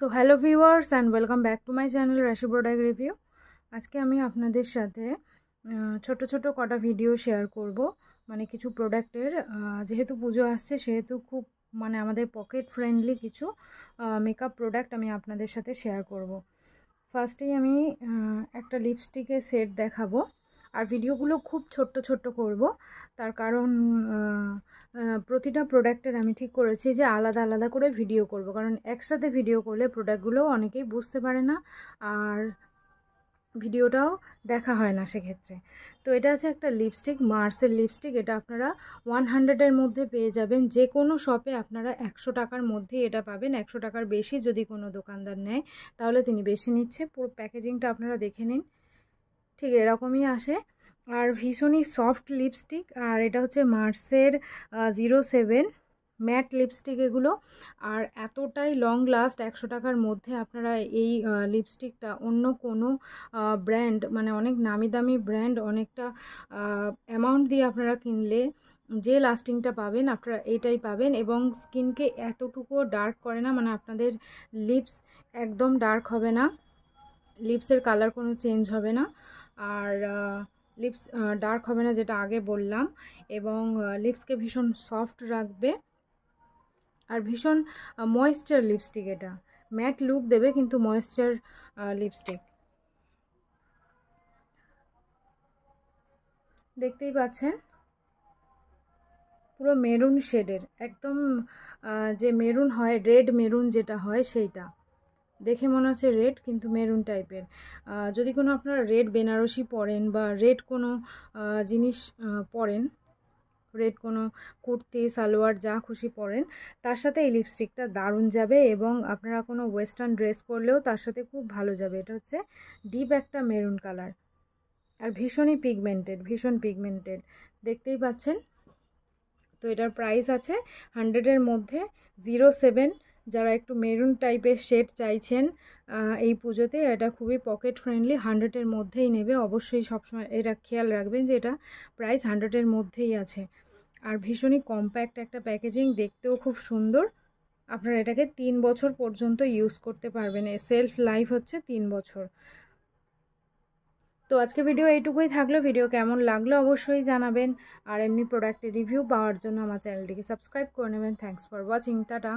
So hello viewers and welcome back to my channel রাশি product review. আজকে আমি আপনাদের সাথে ছোট ছোট কটা ভিডিও শেয়ার করব। মানে কিছু প্রোডাক্টের, যেহেতু পুজো আসছে সেহেতু খুব আমাদের পকেট ফ্রেন্ডলি কিছু মেকআপ প্রোডাক্ট আমি আপনাদের সাথে শেয়ার করব। ফার্স্টেই আমি একটা লিপস্টিকের সেট দেখাবো, আর ভিডিওগুলো খুব ছোট্ট ছোট্ট করব। তার কারণ প্রতিটা প্রোডাক্টের আমি ঠিক করেছি যে আলাদা আলাদা করে ভিডিও করব, কারণ একসাথে ভিডিও করলে প্রোডাক্টগুলো অনেকেই বুঝতে পারে না আর ভিডিওটাও দেখা হয় না সেক্ষেত্রে। তো এটা আছে একটা লিপস্টিক, মার্সের লিপস্টিক। এটা আপনারা 100-এর মধ্যে পেয়ে যাবেন। যে কোনো শপে আপনারা 100 টাকার মধ্যে এটা পাবেন। 100 টাকার বেশি যদি কোনো দোকানদার নেয় তাহলে তিনি বেশি নিচ্ছে। পুরো প্যাকেজিংটা আপনারা দেখে নিন, ঠিক এরকমই আসে। আর ভীষণই সফট লিপস্টিক, আর এটা হচ্ছে মার্সের 07 ম্যাট লিপস্টিক এগুলো। আর এতটাই লং লাস্ট, 100 টাকার মধ্যে আপনারা এই লিপস্টিকটা অন্য কোনো ব্র্যান্ড, অনেক নামি দামি ব্র্যান্ড অনেকটা অ্যামাউন্ট দিয়ে আপনারা কিনলে যে লাস্টিংটা পাবেন আপনারা এইটাই পাবেন। এবং স্কিনকে এতটুকুও ডার্ক করে না, আপনাদের লিপস একদম ডার্ক হবে না, লিপসের কালার কোনো চেঞ্জ হবে না, আর লিপস ডার্ক হবে না যেটা আগে বললাম। এবং লিপসকে ভীষণ সফট রাখবে, আর ভীষণ ময়েশ্চার লিপস্টিক। এটা ম্যাট লুক দেবে কিন্তু ময়েশ্চার লিপস্টিক। দেখতেই পাচ্ছেন পুরো মেরুন শেডের, একদম যে মেরুন হয়, রেড মেরুন যেটা হয় সেইটা। দেখে মনে হচ্ছে রেড কিন্তু মেরুন টাইপের। যদি কোনো আপনারা রেড বেনারসি পরেন বা রেড কোনো জিনিস পরেন, রেড কোনো কুর্তি সালোয়ার যা খুশি পরেন, তার সাথে এই লিপস্টিকটা দারুণ যাবে। এবং আপনারা কোনো ওয়েস্টার্ন ড্রেস পরলেও তার সাথে খুব ভালো যাবে। এটা হচ্ছে ডিপ একটা মেরুন কালার, আর ভীষণই পিগমেন্টেড, ভীষণ পিগমেন্টেড, দেখতেই পাচ্ছেন। তো এটার প্রাইস আছে 100-এর মধ্যে। 07, যারা একটু মেরুন টাইপের শেড চাইছেন এই পুজোতে, এটা খুবই পকেট ফ্রেন্ডলি। 100-এর মধ্যেই নেবে অবশ্যই, সবসময় এটা খেয়াল রাখবেন যে এটা প্রাইস 100-এর মধ্যেই আছে। আর ভীষণই কম্প্যাক্ট একটা প্যাকেজিং, দেখতেও খুব সুন্দর। আপনারা এটাকে 3 বছর পর্যন্ত ইউজ করতে পারবেন। সেলফ লাইফ হচ্ছে 3 বছর। তো আজকে ভিডিও এইটুকুই থাকলো। ভিডিও কেমন লাগলো অবশ্যই জানাবেন, আর এমনি প্রোডাক্টের রিভিউ পাওয়ার জন্য আমার চ্যানেলটিকে সাবস্ক্রাইব করে নেবেন। Thanks for watching, tata.